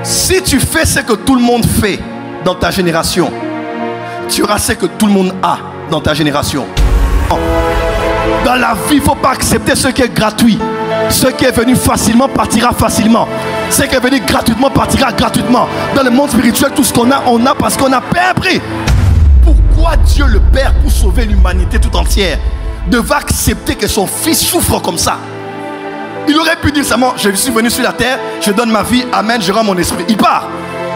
Si tu fais ce que tout le monde fait dans ta génération, tu auras ce que tout le monde a dans ta génération. Dans la vie, il ne faut pas accepter ce qui est gratuit. Ce qui est venu facilement partira facilement. Ce qui est venu gratuitement partira gratuitement. Dans le monde spirituel, tout ce qu'on a, on a parce qu'on a pris. Pourquoi Dieu le Père, pour sauver l'humanité tout entière, devait accepter que son fils souffre comme ça? Il aurait pu dire seulement, je suis venu sur la terre, je donne ma vie, amen, je rends mon esprit. Il part.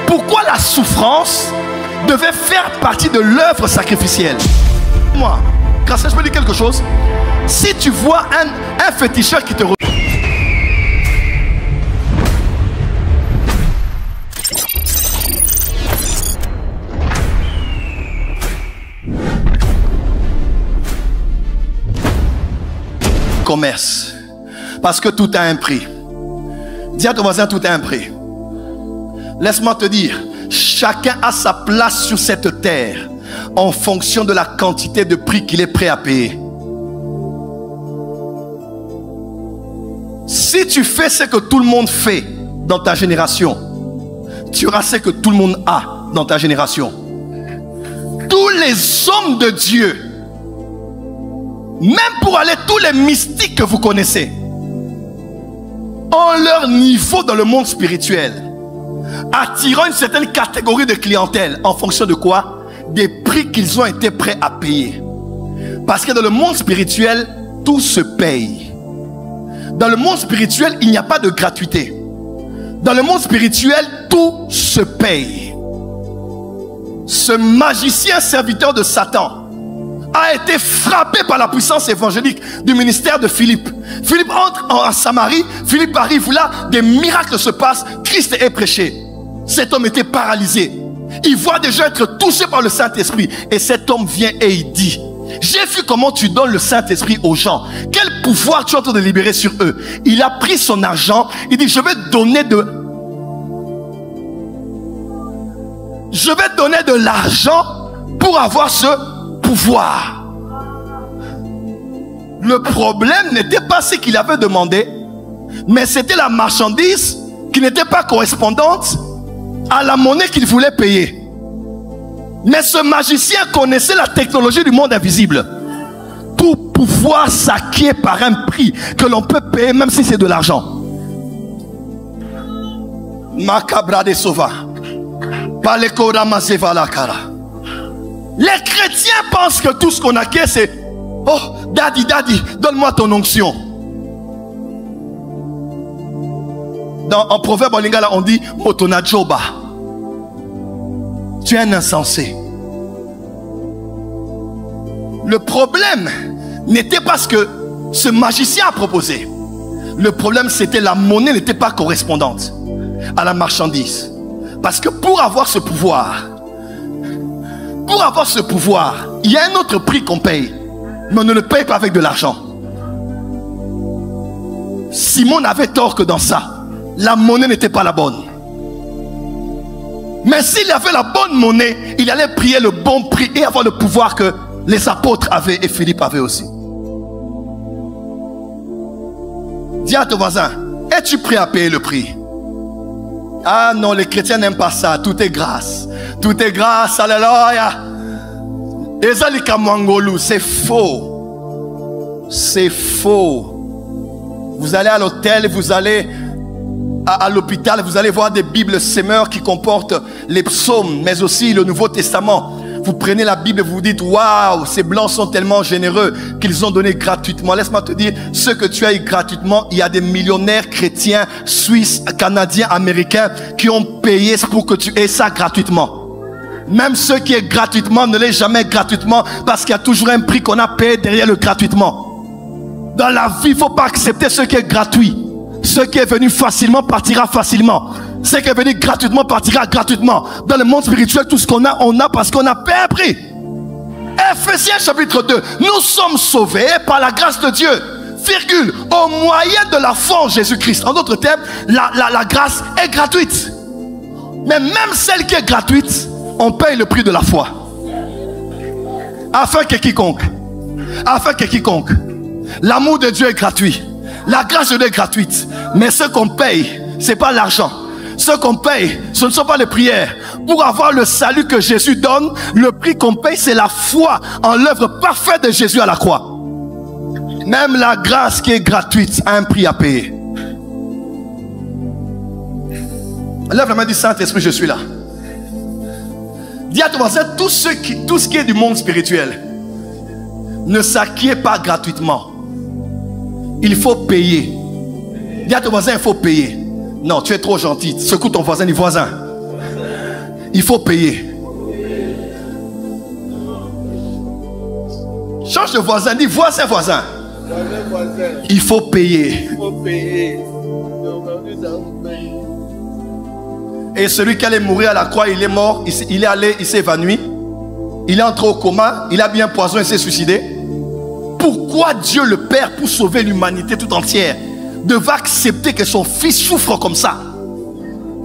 Pourquoi la souffrance devait faire partie de l'œuvre sacrificielle? Moi, grâce à ça, je peux dire quelque chose. Si tu vois un féticheur qui te commerce, parce que tout a un prix. Dis à ton voisin, tout a un prix. Laisse-moi te dire, chacun a sa place sur cette terre en fonction de la quantité de prix qu'il est prêt à payer. Si tu fais ce que tout le monde fait dans ta génération, tu auras ce que tout le monde a dans ta génération. Tous les hommes de Dieu, même pour aller tous les mystiques que vous connaissez, ont leur niveau dans le monde spirituel, attirant une certaine catégorie de clientèle en fonction de quoi? Des prix qu'ils ont été prêts à payer. Parce que dans le monde spirituel, tout se paye. Dans le monde spirituel, il n'y a pas de gratuité. Dans le monde spirituel, tout se paye. Ce magicien serviteur de Satan a été frappé par la puissance évangélique du ministère de Philippe. Philippe entre en Samarie, Philippe arrive là, des miracles se passent, Christ est prêché. Cet homme était paralysé. Il voit des gens être touchés par le Saint-Esprit. Et cet homme vient et il dit, j'ai vu comment tu donnes le Saint-Esprit aux gens. Quel pouvoir tu es en train de libérer sur eux. Il a pris son argent, il dit, je vais donner de l'argent pour avoir ce pouvoir. Le problème n'était pas ce qu'il avait demandé, mais c'était la marchandise qui n'était pas correspondante à la monnaie qu'il voulait payer. Mais ce magicien connaissait la technologie du monde invisible. Tout pouvoir s'acquiert par un prix que l'on peut payer même si c'est de l'argent. Macabra de Sova. Les chrétiens pensent que tout ce qu'on acquiert c'est oh, daddy, donne-moi ton onction. En proverbe en lingala, on dit Motona Joba. Tu es un insensé. Le problème n'était pas ce que ce magicien a proposé. Le problème c'était la monnaie n'était pas correspondante à la marchandise. Parce que pour avoir ce pouvoir, il y a un autre prix qu'on paye. Mais on ne le paye pas avec de l'argent. Simon n'avait tort que dans ça. La monnaie n'était pas la bonne. Mais s'il avait la bonne monnaie, il allait prier le bon prix et avoir le pouvoir que les apôtres avaient et Philippe avait aussi. Dis à ton voisin, es-tu prêt à payer le prix? Ah non, les chrétiens n'aiment pas ça. Tout est grâce. Tout est grâce. Alléluia. C'est faux. C'est faux. Vous allez à l'hôtel, vous allez à l'hôpital, vous allez voir des bibles Semeur qui comportent les psaumes, mais aussi le Nouveau Testament. Vous prenez la Bible et vous vous dites, waouh, ces blancs sont tellement généreux qu'ils ont donné gratuitement. Laisse-moi te dire, ce que tu as eu gratuitement, il y a des millionnaires chrétiens, suisses, canadiens, américains qui ont payé pour que tu aies ça gratuitement. Même ce qui est gratuitement ne l'est jamais gratuitement parce qu'il y a toujours un prix qu'on a payé derrière le gratuitement. Dans la vie, il ne faut pas accepter ce qui est gratuit. Ce qui est venu facilement partira facilement. Ce qui est venu gratuitement partira gratuitement. Dans le monde spirituel, tout ce qu'on a, on a parce qu'on a payé. Ephésiens chapitre 2. Nous sommes sauvés par la grâce de Dieu. Virgule. Au moyen de la foi en Jésus-Christ. En d'autres termes, la grâce est gratuite. Mais même celle qui est gratuite, on paye le prix de la foi. Afin que quiconque. L'amour de Dieu est gratuit. La grâce de Dieu est gratuite. Mais ce qu'on paye, ce n'est pas l'argent. Ce qu'on paye, ce ne sont pas les prières. Pour avoir le salut que Jésus donne, le prix qu'on paye, c'est la foi en l'œuvre parfaite de Jésus à la croix. Même la grâce qui est gratuite a un prix à payer. Lève la main du Saint-Esprit, je suis là. Dis à ton voisin, tout ce qui est du monde spirituel ne s'acquiert pas gratuitement. Il faut payer. Dis à ton voisin, il faut payer. Non, tu es trop gentil. Secoue ton voisin, dis voisin. Il faut payer. Change de voisin, dis voisin, voisin. Il faut payer. Il faut payer. Et celui qui allait mourir à la croix, il est mort, il est allé, il s'est évanoui. Il est entré au coma, il a bu un poison et s'est suicidé. Pourquoi Dieu le Père, pour sauver l'humanité tout entière, devait accepter que son fils souffre comme ça?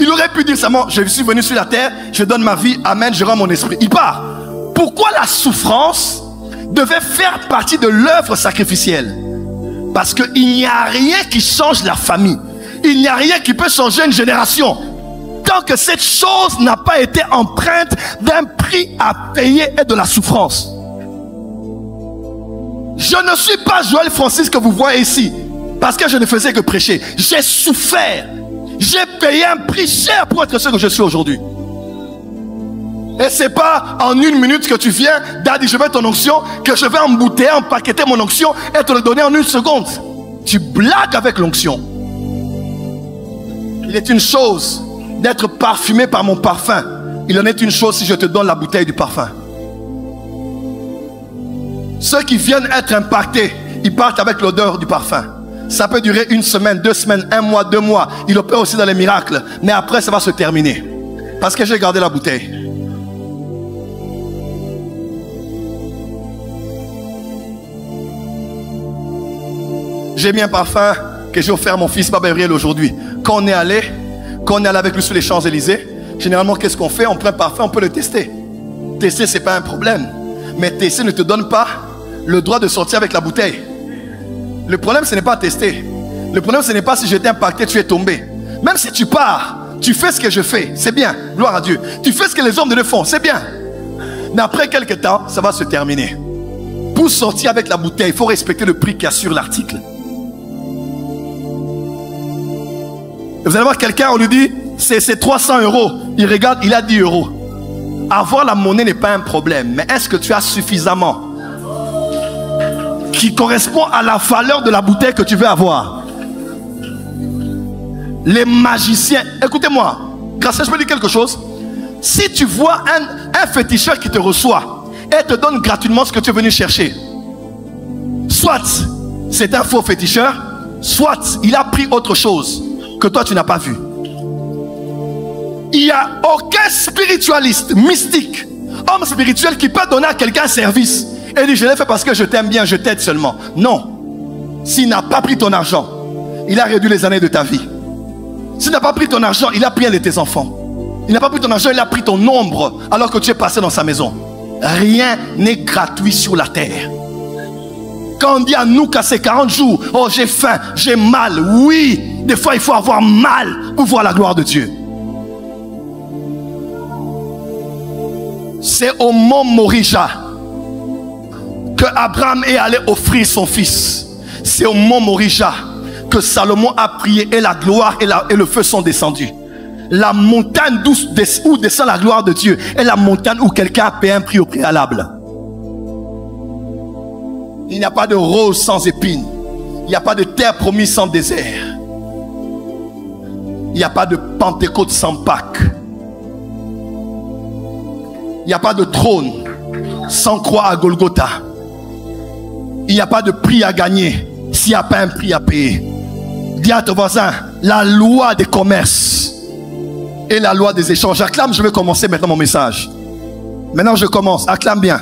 Il aurait pu dire seulement, je suis venu sur la terre, je donne ma vie, amen, je rends mon esprit. Il part. Pourquoi la souffrance devait faire partie de l'œuvre sacrificielle? Parce qu'il n'y a rien qui change la famille. Il n'y a rien qui peut changer une génération. Tant que cette chose n'a pas été empreinte d'un prix à payer et de la souffrance. Je ne suis pas Joël Francis que vous voyez ici, parce que je ne faisais que prêcher. J'ai souffert. J'ai payé un prix cher pour être ce que je suis aujourd'hui. Et c'est pas en une minute que tu viens, Daddy, je veux ton onction, que je vais embouteiller, empaqueter mon onction et te le donner en une seconde. Tu blagues avec l'onction. Il est une chose d'être parfumé par mon parfum. Il en est une chose si je te donne la bouteille du parfum. Ceux qui viennent être impactés, ils partent avec l'odeur du parfum. Ça peut durer 1 semaine, 2 semaines, 1 mois, 2 mois. Il opère aussi dans les miracles. Mais après, ça va se terminer. Parce que j'ai gardé la bouteille. J'ai mis un parfum que j'ai offert à mon fils Gabriel aujourd'hui. Quand on est allé avec lui sur les Champs-Élysées, généralement, qu'est-ce qu'on fait? On prend un parfum, on peut le tester. Tester, ce n'est pas un problème. Mais tester ne te donne pas le droit de sortir avec la bouteille. Le problème, ce n'est pas tester. Le problème, ce n'est pas si j'étais impacté, tu es tombé. Même si tu pars, tu fais ce que je fais, c'est bien, gloire à Dieu. Tu fais ce que les hommes de Dieu font, c'est bien. Mais après quelques temps, ça va se terminer. Pour sortir avec la bouteille, il faut respecter le prix qu'il y a sur l'article. Vous allez voir quelqu'un, on lui dit, c'est 300 €. Il regarde, il a 10 €. Avoir la monnaie n'est pas un problème. Mais est-ce que tu as suffisamment qui correspond à la valeur de la bouteille que tu veux avoir? Les magiciens, écoutez-moi, grâce à je peux dire quelque chose. Si tu vois un féticheur qui te reçoit et te donne gratuitement ce que tu es venu chercher, soit c'est un faux féticheur, soit il a pris autre chose que toi tu n'as pas vu. Il n'y a aucun spiritualiste, mystique, homme spirituel qui peut donner à quelqu'un un service et dire je l'ai fait parce que je t'aime bien, je t'aide seulement. Non. S'il n'a pas pris ton argent, il a réduit les années de ta vie. S'il n'a pas pris ton argent, il a pris un de tes enfants. Il n'a pas pris ton argent, il a pris ton ombre alors que tu es passé dans sa maison. Rien n'est gratuit sur la terre. Quand on dit à nous qu'à ces 40 jours, oh j'ai faim, j'ai mal, oui, des fois il faut avoir mal pour voir la gloire de Dieu. C'est au mont Morija que Abraham est allé offrir son fils. C'est au mont Morija que Salomon a prié et la gloire et le feu sont descendus. La montagne où descend la gloire de Dieu est la montagne où quelqu'un a payé un prix au préalable. Il n'y a pas de rose sans épines. Il n'y a pas de terre promise sans désert. Il n'y a pas de Pentecôte sans Pâques. Il n'y a pas de trône sans croix à Golgotha. Il n'y a pas de prix à gagner s'il n'y a pas un prix à payer. Dis à ton voisin, la loi des commerces et la loi des échanges. Acclame, je vais commencer maintenant mon message. Maintenant je commence, acclame bien.